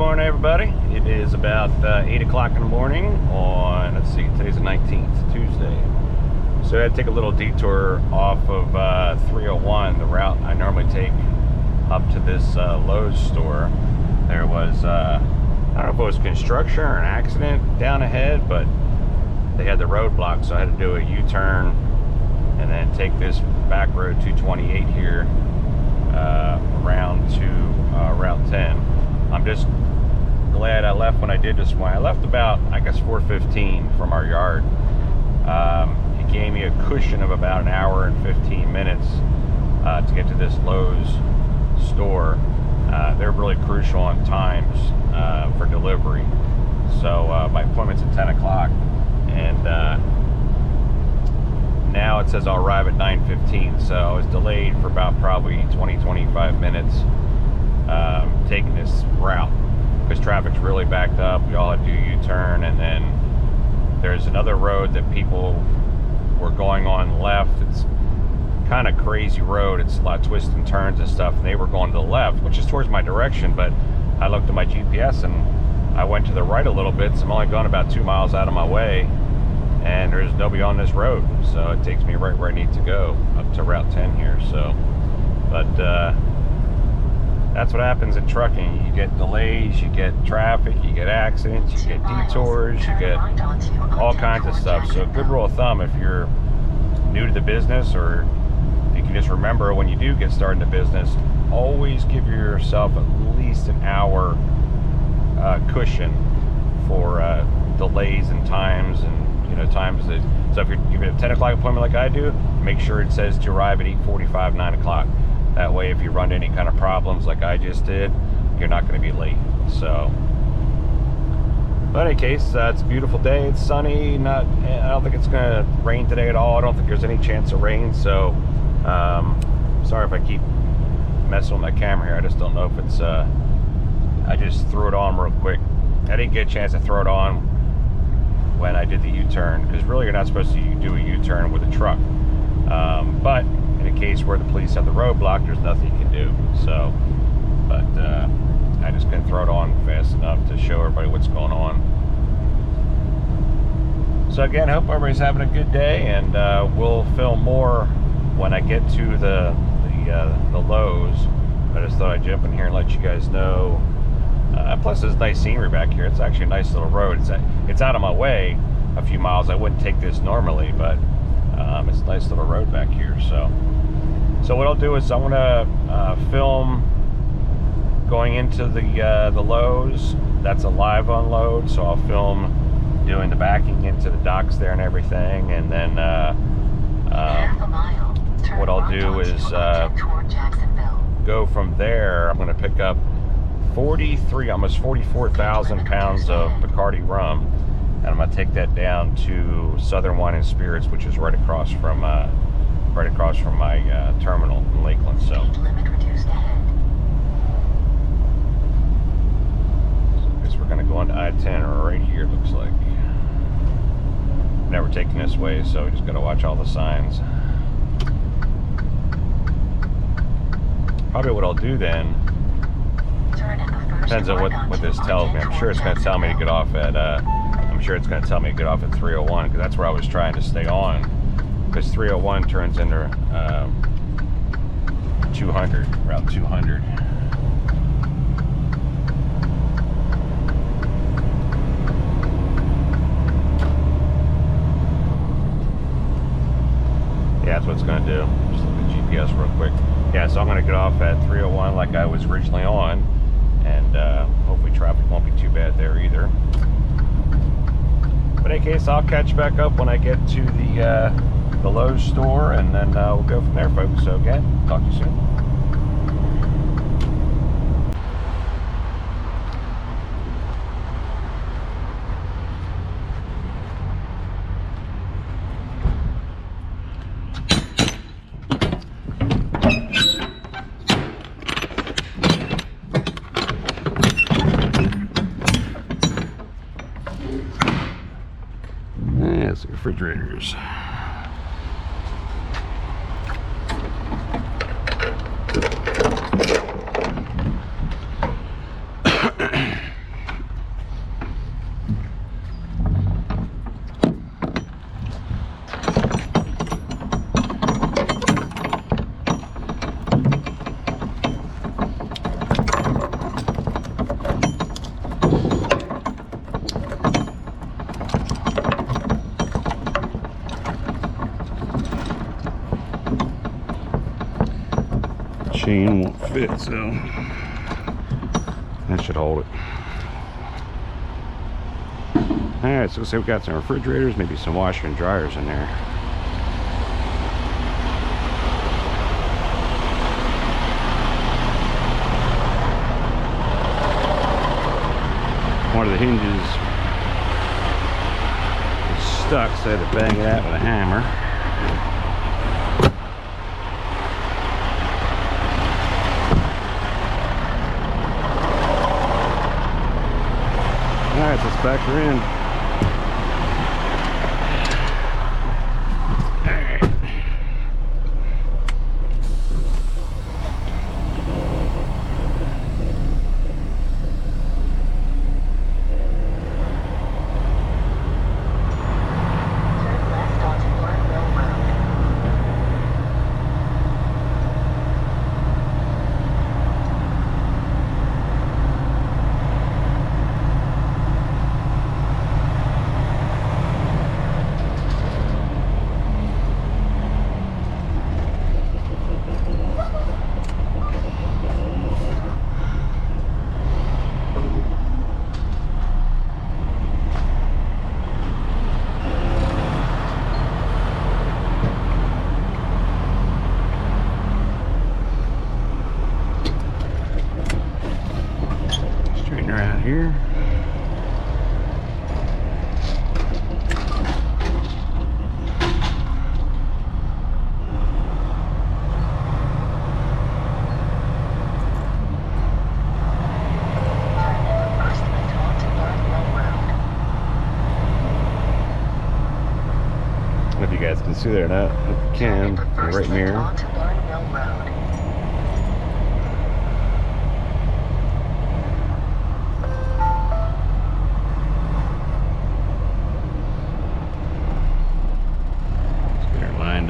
morning, everybody. It is about 8 o'clock in the morning on, let's see, today's the 19th, Tuesday. So I had to take a little detour off of 301, the route I normally take up to this Lowe's store. There was, I don't know if it was construction or an accident down ahead, but they had the road blocked, so I had to do a U-turn and then take this back road 228 here around to Route 10. I'm just glad I left when I did this one. I left about, I guess, 4:15 from our yard. It gave me a cushion of about an hour and 15 minutes to get to this Lowe's store. They're really crucial on times for delivery. So my appointment's at 10 o'clock, and now it says I'll arrive at 9:15. So I was delayed for about probably 20-25 minutes taking this route because traffic's really backed up. We all had to do a U-turn, and then there's another road that people were going on left. It's kind of crazy road. It's a lot of twists and turns and stuff, and they were going to the left, which is towards my direction, but I looked at my GPS and I went to the right a little bit, so I'm only going about 2 miles out of my way, and there's nobody on this road, so it takes me right where I need to go, up to Route 10 here. So, but that's what happens in trucking. You get delays, you get traffic, you get accidents, you get detours, you get all kinds of stuff. So a good rule of thumb, if you're new to the business, or if you can just remember when you do get started in the business, always give yourself at least an hour cushion for delays and times, and times that, so if you have a 10 o'clock appointment like I do, make sure it says to arrive at 8:45, 9 o'clock. That way, if you run into any kind of problems like I just did, you're not going to be late. So, but in any case, it's a beautiful day. It's sunny. I don't think it's going to rain today at all. I don't think there's any chance of rain. So, sorry if I keep messing with my camera here. I just don't know if it's. I just threw it on real quick. I didn't get a chance to throw it on when I did the U-turn, because really you're not supposed to do a U-turn with a truck. But in a case where the police have the road blocked, there's nothing you can do. So, but I just couldn't throw it on fast enough to show everybody what's going on. So again, hope everybody's having a good day, and we'll film more when I get to the Lowe's. I just thought I'd jump in here and let you guys know. Plus, there's nice scenery back here. It's actually a nice little road. It's out of my way a few miles. I wouldn't take this normally, but it's a nice little road back here. So what I'll do is I'm gonna film going into the Lowe's. That's a live unload, so I'll film doing the backing into the docks there and everything, and then what I'll do is go from there. I'm gonna pick up 43, almost 44,000 pounds of Bacardi rum, and I'm gonna take that down to Southern Wine and Spirits, which is right across from my terminal in Lakeland. So I guess we're gonna go on to I-10 right here. It looks like never taken this way, so we just gotta watch all the signs. Probably what I'll do then, depends on what this tells me. I'm sure it's going to tell me to get off at 301, because that's where I was trying to stay on, because 301 turns into 200, Route 200. Yeah, that's what it's going to do. Just look at GPS real quick. Yeah, so I'm going to get off at 301 like I was originally on, and hopefully traffic won't be too bad there either. But in any case, I'll catch back up when I get to the Lowe's store, and then we'll go from there, folks. So again, talk to you soon. That's the refrigerators. chain won't fit, so that should hold it. Alright, so we've got some refrigerators, maybe some washer and dryers in there. One of the hinges is stuck, so I had to bang it out with a hammer. Alright, so let's back her in. Here. I don't know if you guys can see there or not. If you can, the right mirror.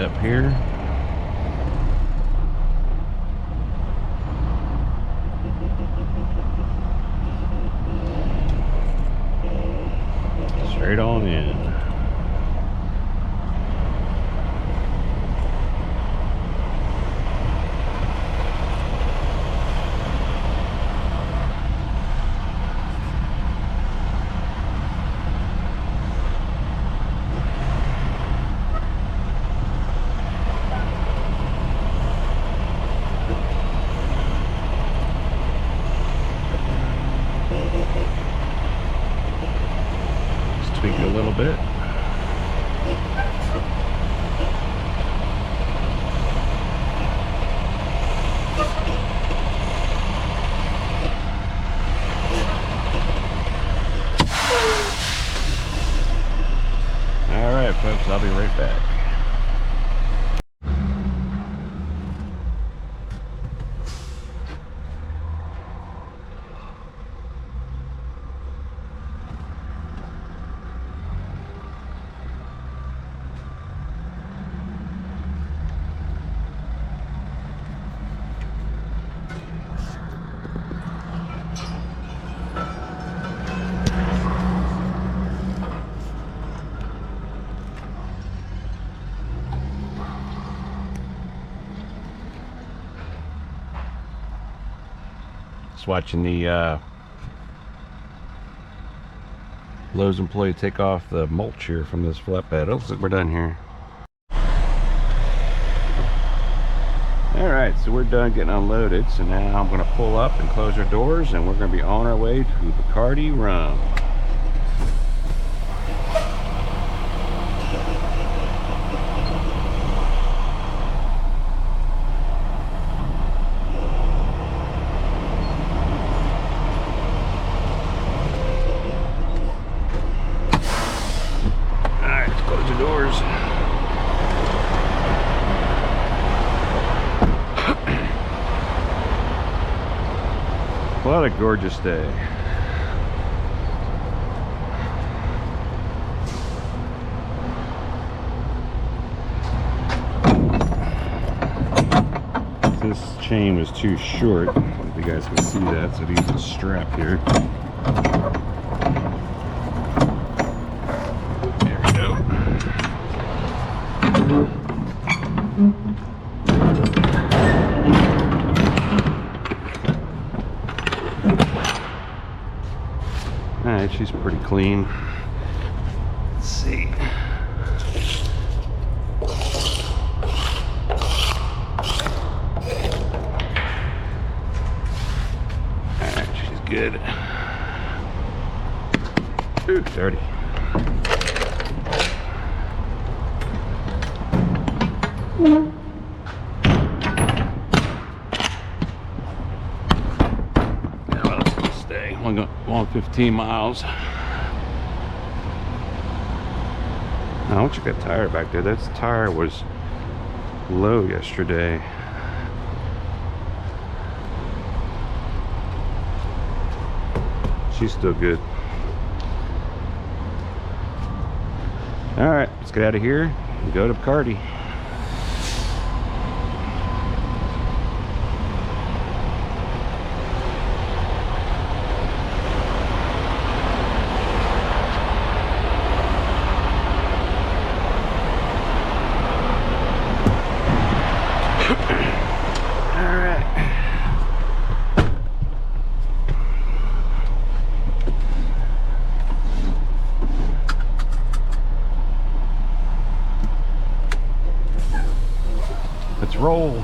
Up here. Straight on in. Tweak it a little bit. All right, folks, I'll be right back. Just watching the Lowe's employee take off the mulch here from this flatbed. Oh, looks like we're done here. Alright, so we're done getting unloaded. So now I'm going to pull up and close our doors, and we're going to be on our way to Bacardi Rum. What a gorgeous day. This chain was too short. I don't know if you guys can see that, so I've used a strap here. There we go. Alright, she's pretty clean. Let's see. Alright, she's good. Ooh, dirty. Yeah, well, it's gonna stay. I'm going 15 miles. Now, once you got tire back there, that tire was low yesterday. She's still good. All right, let's get out of here and go to Bacardi. Let's roll.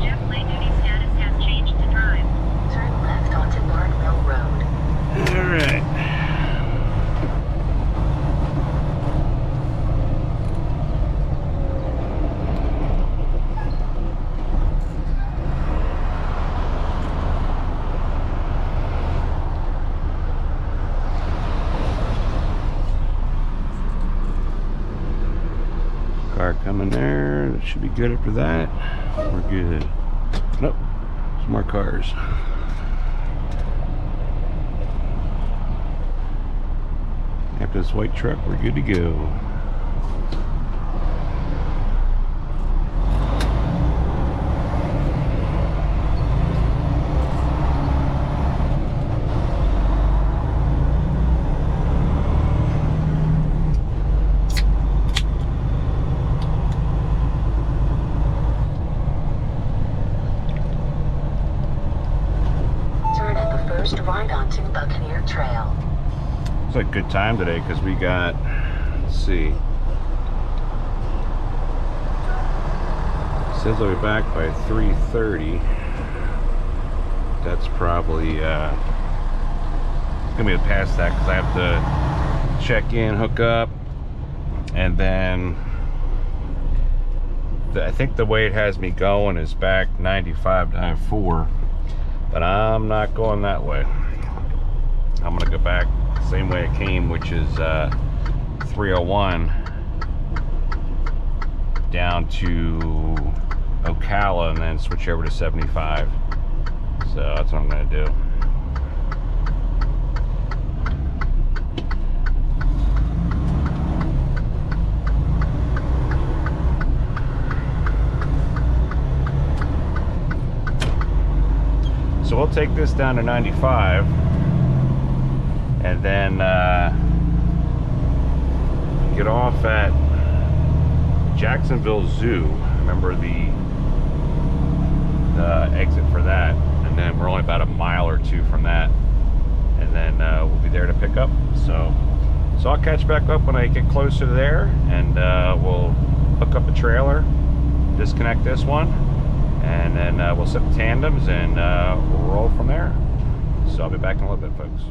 Jeff, light duty status has changed to drive. Turn left onto Barnwell Road. All right. Car coming there. That should be good after that. We're good. Nope. Some more cars. After this white truck, we're good to go. Right onto Buccaneer Trail. It's a good time today because we got, let's see, it says I'll be back by 3:30. That's probably it's gonna be past that because I have to check in, hook up, and then I think the way it has me going is back 95 to I-4. But I'm not going that way. I'm gonna go back the same way I came, which is 301 down to Ocala and then switch over to 75. So that's what I'm gonna do. So we'll take this down to 95 and then get off at Jacksonville Zoo. Remember the exit for that, and then we're only about a mile or two from that, and then we'll be there to pick up. So I'll catch back up when I get closer to there, and we'll hook up a trailer, disconnect this one, and then we'll set the tandems and we'll roll from there. So I'll be back in a little bit, folks.